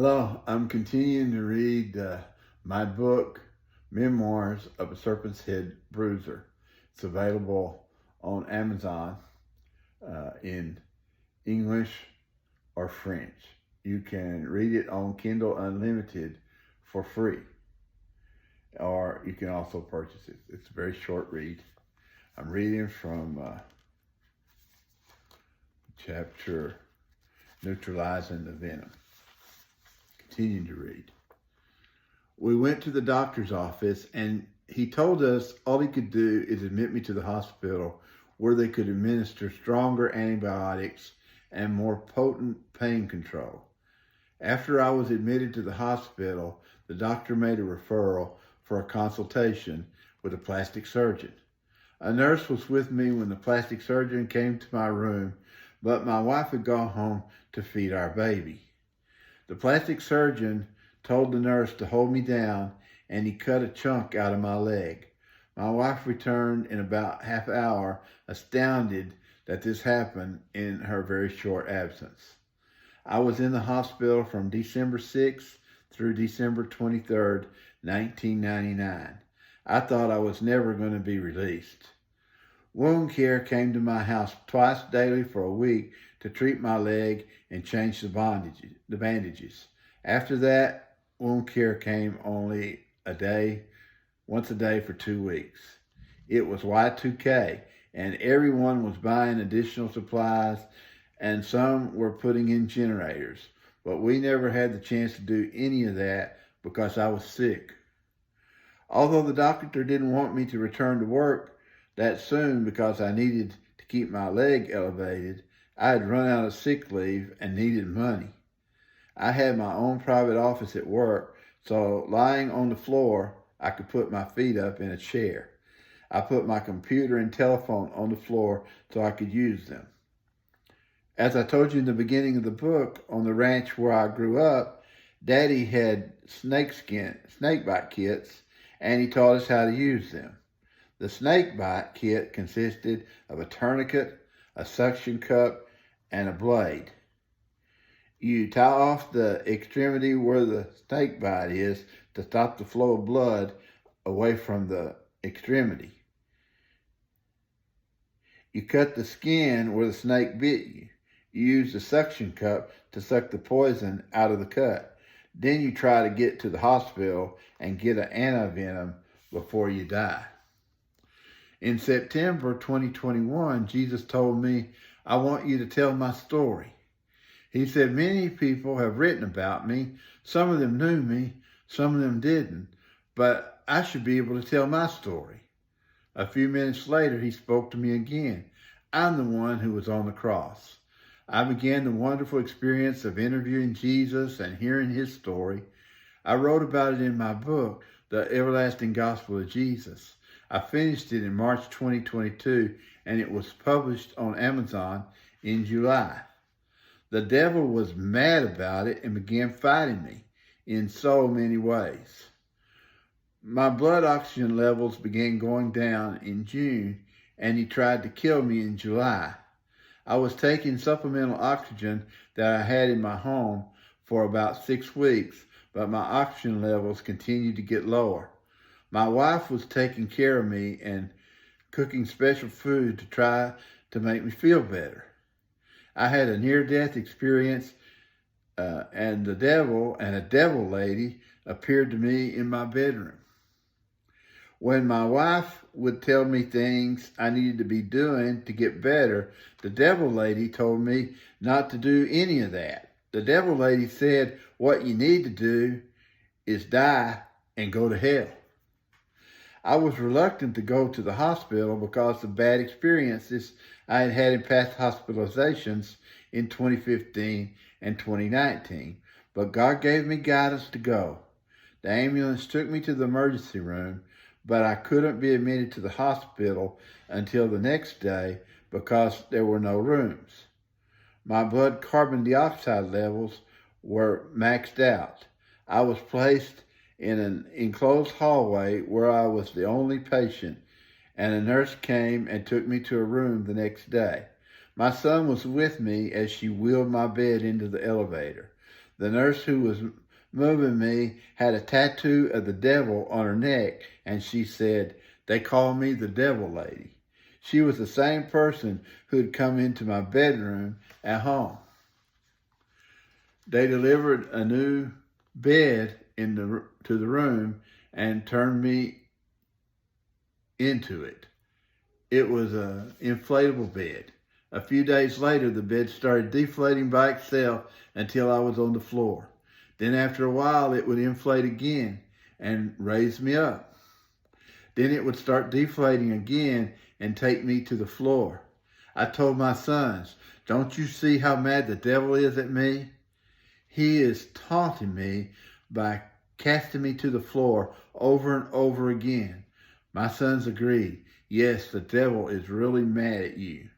Hello, I'm continuing to read my book, Memoirs of a Serpent's Headbruiser. It's available on Amazon in English or French. You can read it on Kindle Unlimited for free, or you can also purchase it. It's a very short read. I'm reading from chapter Neutralizing the Venom. Continuing to read. We went to the doctor's office and he told us all he could do is admit me to the hospital where they could administer stronger antibiotics and more potent pain control. After I was admitted to the hospital, the doctor made a referral for a consultation with a plastic surgeon. A nurse was with me when the plastic surgeon came to my room, but my wife had gone home to feed our baby. The plastic surgeon told the nurse to hold me down, and he cut a chunk out of my leg. My wife returned in about half an hour, astounded that this happened in her very short absence. I was in the hospital from December 6th through December 23rd, 1999. I thought I was never going to be released. Wound care came to my house twice daily for a week to treat my leg and change the bandages. After that, wound care came only once a day for 2 weeks. It was Y2K, and everyone was buying additional supplies, and some were putting in generators. But we never had the chance to do any of that because I was sick. Although the doctor didn't want me to return to work that soon because I needed to keep my leg elevated, I had run out of sick leave and needed money. I had my own private office at work, so lying on the floor, I could put my feet up in a chair. I put my computer and telephone on the floor so I could use them. As I told you in the beginning of the book, on the ranch where I grew up, Daddy had snake bite kits, and he taught us how to use them. The snake bite kit consisted of a tourniquet, a suction cup, and a blade. You tie off the extremity where the snake bite is to stop the flow of blood away from the extremity. You cut the skin where the snake bit you. You use the suction cup to suck the poison out of the cut. Then you try to get to the hospital and get an antivenom before you die. In September 2021, Jesus told me, "I want you to tell my story." He said, "Many people have written about me. Some of them knew me, some of them didn't, but I should be able to tell my story." A few minutes later, he spoke to me again. "I'm the one who was on the cross." I began the wonderful experience of interviewing Jesus and hearing his story. I wrote about it in my book, The Everlasting Gospel of Jesus. I finished it in March 2022, and it was published on Amazon in July. The devil was mad about it and began fighting me in so many ways. My blood oxygen levels began going down in June, and he tried to kill me in July. I was taking supplemental oxygen that I had in my home for about 6 weeks, but my oxygen levels continued to get lower. My wife was taking care of me and cooking special food to try to make me feel better. I had a near-death experience, and a devil lady appeared to me in my bedroom. When my wife would tell me things I needed to be doing to get better, the devil lady told me not to do any of that. The devil lady said, "What you need to do is die and go to hell." I was reluctant to go to the hospital because of bad experiences I had had in past hospitalizations in 2015 and 2019, but God gave me guidance to go. The ambulance took me to the emergency room, but I couldn't be admitted to the hospital until the next day because there were no rooms. My blood carbon dioxide levels were maxed out. I was placed in an enclosed hallway where I was the only patient, and a nurse came and took me to a room the next day. My son was with me as she wheeled my bed into the elevator. The nurse who was moving me had a tattoo of the devil on her neck, and she said, "They call me the devil lady." She was the same person who had come into my bedroom at home. They delivered a new bed to the room and turned me into it. It was an inflatable bed. A few days later, the bed started deflating by itself until I was on the floor. Then after a while, it would inflate again and raise me up. Then it would start deflating again and take me to the floor. I told my sons, "Don't you see how mad the devil is at me? He is taunting me by casting me to the floor over and over again." My sons agreed. Yes, the devil is really mad at you.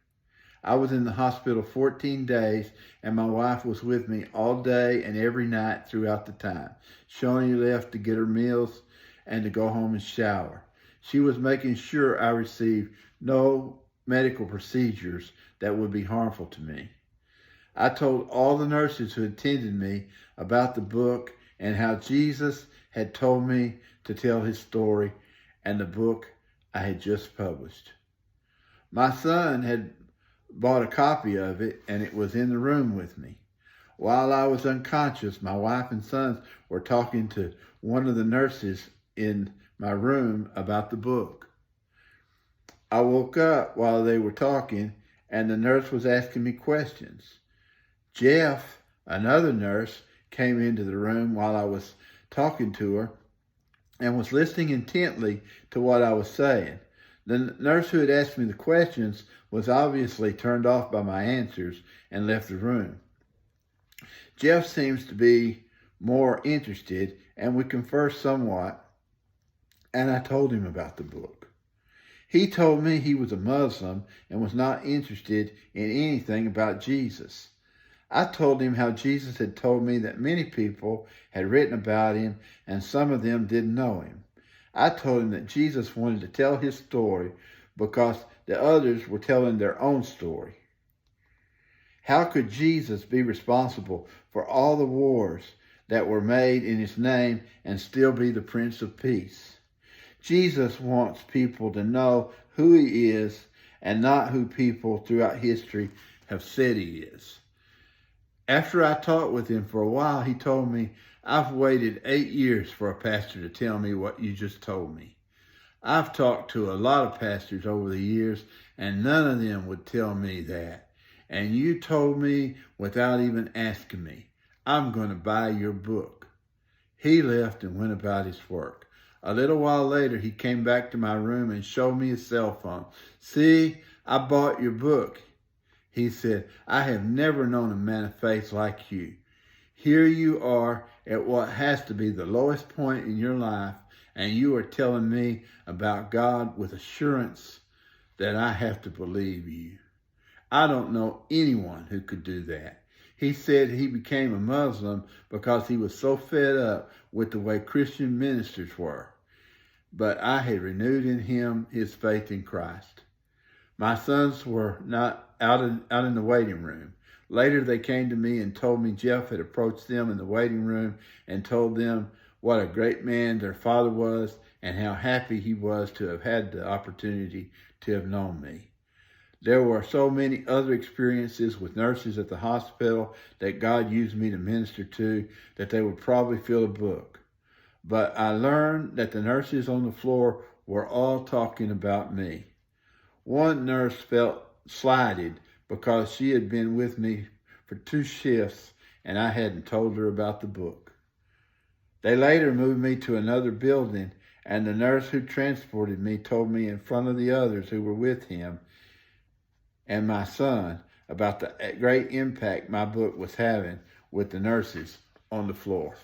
I was in the hospital 14 days, and my wife was with me all day and every night throughout the time. Shawnee left to get her meals and to go home and shower. She was making sure I received no medical procedures that would be harmful to me. I told all the nurses who attended me about the book and how Jesus had told me to tell his story and the book I had just published. My son had bought a copy of it, and it was in the room with me. While I was unconscious, my wife and sons were talking to one of the nurses in my room about the book. I woke up while they were talking, and the nurse was asking me questions. Jeff, another nurse, came into the room while I was talking to her and was listening intently to what I was saying. The nurse who had asked me the questions was obviously turned off by my answers and left the room. Jeff seems to be more interested, and we conversed somewhat, and I told him about the book. He told me he was a Muslim and was not interested in anything about Jesus. I told him how Jesus had told me that many people had written about him and some of them didn't know him. I told him that Jesus wanted to tell his story because the others were telling their own story. How could Jesus be responsible for all the wars that were made in his name and still be the Prince of Peace? Jesus wants people to know who he is and not who people throughout history have said he is. After I talked with him for a while, he told me, "I've waited 8 years for a pastor to tell me what you just told me. I've talked to a lot of pastors over the years, and none of them would tell me that. And you told me without even asking me. I'm going to buy your book." He left and went about his work. A little while later, he came back to my room and showed me his cell phone. "See, I bought your book." He said, "I have never known a man of faith like you. Here you are at what has to be the lowest point in your life, and you are telling me about God with assurance that I have to believe you. I don't know anyone who could do that." He said he became a Muslim because he was so fed up with the way Christian ministers were. But I had renewed in him his faith in Christ. My sons were not out in the waiting room. Later, they came to me and told me Jeff had approached them in the waiting room and told them what a great man their father was and how happy he was to have had the opportunity to have known me. There were so many other experiences with nurses at the hospital that God used me to minister to that they would probably fill a book. But I learned that the nurses on the floor were all talking about me. One nurse felt slighted because she had been with me for 2 shifts and I hadn't told her about the book. They later moved me to another building, and the nurse who transported me told me in front of the others who were with him and my son about the great impact my book was having with the nurses on the floor.